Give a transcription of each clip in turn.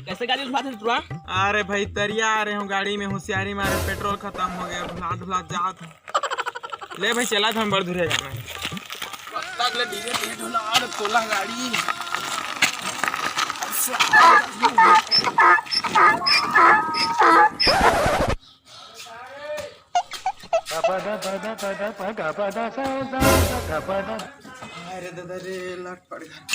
कैसे गाड़ी उठाते थे? अरे भाई तरिया आ रहे हूँ गाड़ी में, होशियारी मारे पेट्रोल खत्म हो गया, ढुला ढुला जात ले भाई चला था हम बड़ दूर जाना है। तक ले डीजे ढुला और तोला गाड़ी अरे दादा रे लट पड़ गया।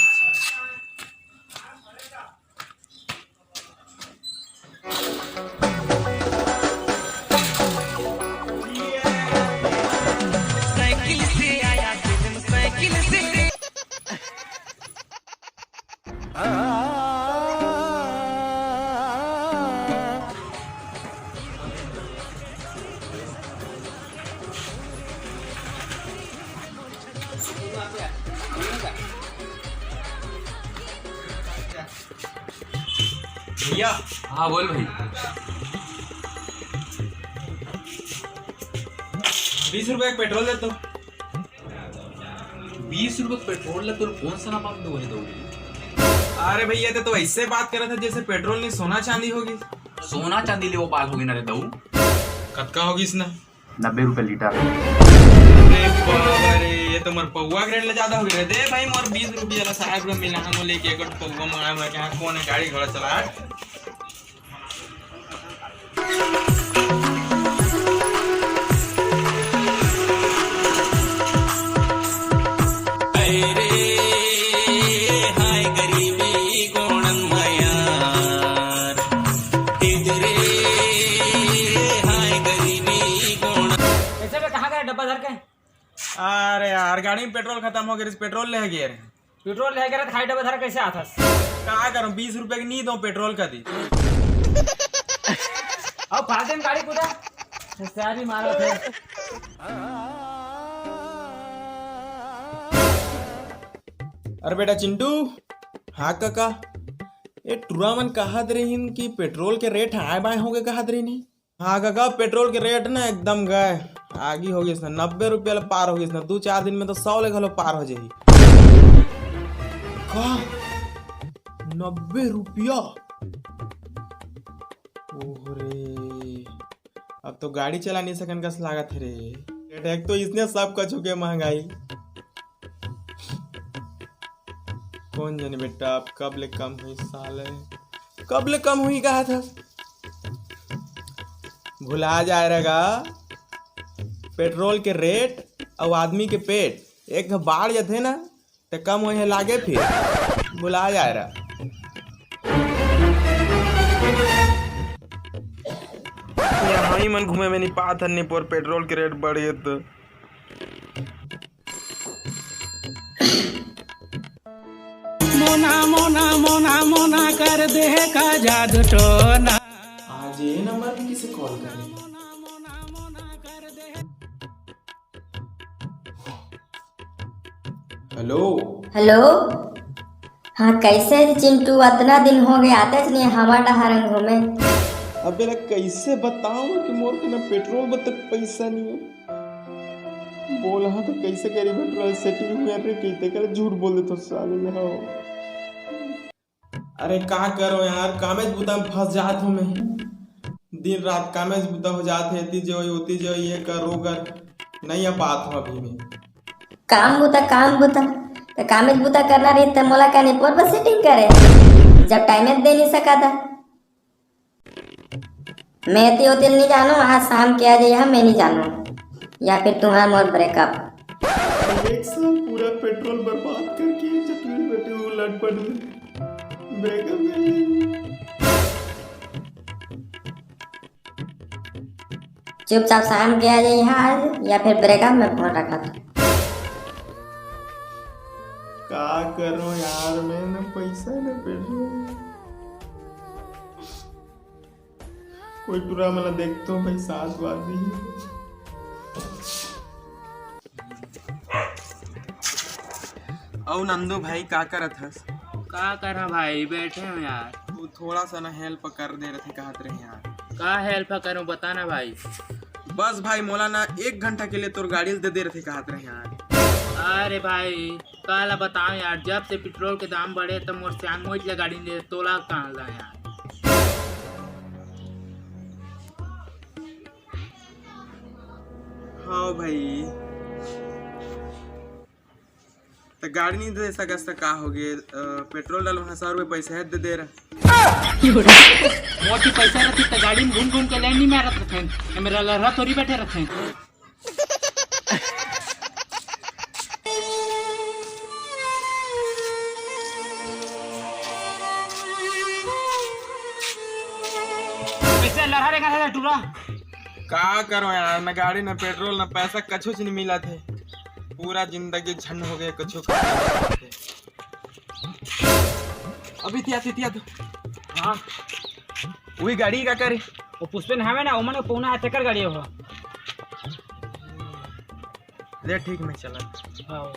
भैया हाँ बोल भाई। 20 रुपए पेट्रोल दे तो। 20 रुपए पेट्रोल ले तो कौन सा ना बात दोगे दोगे? अरे भैया तो ऐसे बात कर रहा था जैसे पेट्रोल नहीं सोना चांदी होगी। सोना चांदी ले वो बाल होगी ना रे दऊ। कतका होगी इसने? 90 रुपए लीटर। अरे बाबा रे ये तो मोर पौवा ग्रेड ले ज्यादा हो गई रे। दे भाई मोर 20 रुपया ला 60 रुपया मिला हम लेके एक पौवा मंगाया मैं क्या कौन है गाड़ी घोड़ा चला। डब्बा धर के। अरे यार गाड़ी में पेट्रोल खत्म हो गया, पेट्रोल ले गया रे। पेट्रोल ले गया खाई डब्बा धर कैसे आता? क्या करूं 20 रुपए की नहीं दो पेट्रोल का दी। अब फालतू में गाड़ी कूदा सारी मारो थे। अरे बेटा चिंटू। हाँ काका ये टूरामन कहा रही कि पेट्रोल के रेट आए बाए हो गए कहा रही नहीं। हाँ काका पेट्रोल के रेट ना एकदम गए आगे हो गई इसने 90 रुपया पार हो गई इसने 2-4 दिन में तो 100 ले घलो पार हो जाएगी। 90 रुपया ओरे अब तो गाड़ी चला नहीं सकन कस लागत है रे। एक तो इसने सब का चुके महंगाई कौन जाने बेटा अब कब ले कम हुई साले कब ले कम हुई कहा था। भुला जाए रहेगा पेट्रोल के रेट और आदमी के पेट एक बाढ़ जाते ना तो कम हो लागे फिर भुला जाए रहा। यहाँ ही मन घूमे में नहीं पाता नहीं पर पेट्रोल के रेट बढ़ गए तो मोना मोना मोना मोना कर दे का जादू टोना। आज ये नंबर पे किसे कॉल करें? हेलो हेलो हाँ कैसे है चिंटू? इतना दिन हो गए आते नहीं हमारा डहारंग घूमे। अब मेरा कैसे बताऊं कि मोर के ना पेट्रोल में तक पैसा नहीं है। बोला तो कैसे करी पेट्रोल सेटिंग हुआ रे कहते कर झूठ बोल दे तो साले में हो। अरे का करो यार कामेज बुता में फंस जात हूँ मैं दिन रात कामेज बुता हो जाते है जो होती जो ये करो कर नहीं आ पात हूँ अभी में। काम बुता तो कामेज बुता करना रही तो मोला का नहीं पर बस सेटिंग करे जब टाइम दे नहीं सका था। मैं तो होते नहीं जानो आज शाम के आ जाइए मैं नहीं जानो या फिर तुम्हारा मोर ब्रेकअप। एक साल पूरा पेट्रोल बर्बाद करके चटनी बेटे उलट पड़ी ब्रेकअप। चुपचाप शाम के आ जाइए आज या फिर ब्रेकअप में फोन रखा था। का करो यार मैं न पैसा न पेट्रोल कोई पूरा मतलब देखता हूँ भाई साथ वादी औ नंदू भाई का करत हस? का करा भाई बैठे हो यार। तू थोड़ा सा ना हेल्प कर दे रहे कहत रहे यार। का हेल्प करूं बताना भाई। बस भाई मौलाना 1 घंटा के लिए तोर गाड़ी दे दे रहे कहत रहे यार। अरे भाई काला बताओ यार, जब से पेट्रोल के दाम बढ़े तो मोर श्याम मोज ले गाड़ी दे तोला कहाँ ला यार। हाँ भाई तो गाड़ी नहीं दे सकस तो का हो गए, पेट्रोल डालो 100 रुपये पैसे है दे रहा। मोटी पैसा रहती तो गाड़ी में घूम घूम के लाइन नहीं मारत रखे, मेरा लहरा थोड़ी बैठे रखे। पैसा लहरा रहेगा टूरा। का करो यार, न गाड़ी न पेट्रोल न पैसा कछुच नहीं मिला थे, पूरा जिंदगी झंड हो गए कछु। अभी तिया तो हाँ वही गाड़ी का करे वो पुष्पन हमें ना ओमन पौना चक्कर गाड़ी हो। ले ठीक में चला। हाँ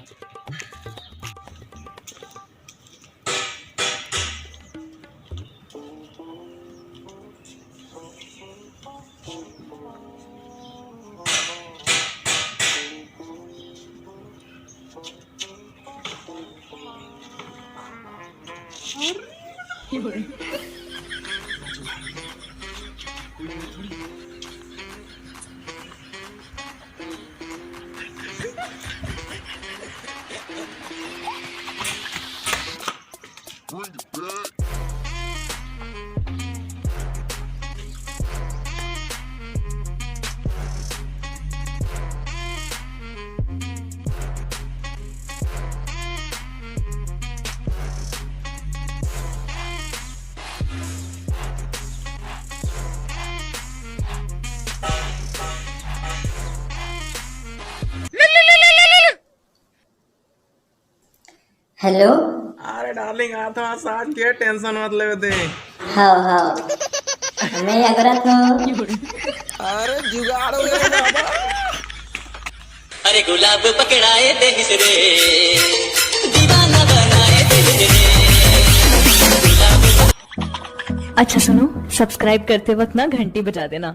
हेलो। अरे डार्लिंग आ तो साथ के टेंशन मत ले दे। हाँ मैं अगरत हूँ। अरे जुगाड़ हो गया बाबा। अरे गुलाब पकड़ाए देश रे, दीवाना बनाए देश रे। अच्छा सुनो, सब्सक्राइब करते वक्त ना घंटी बजा देना।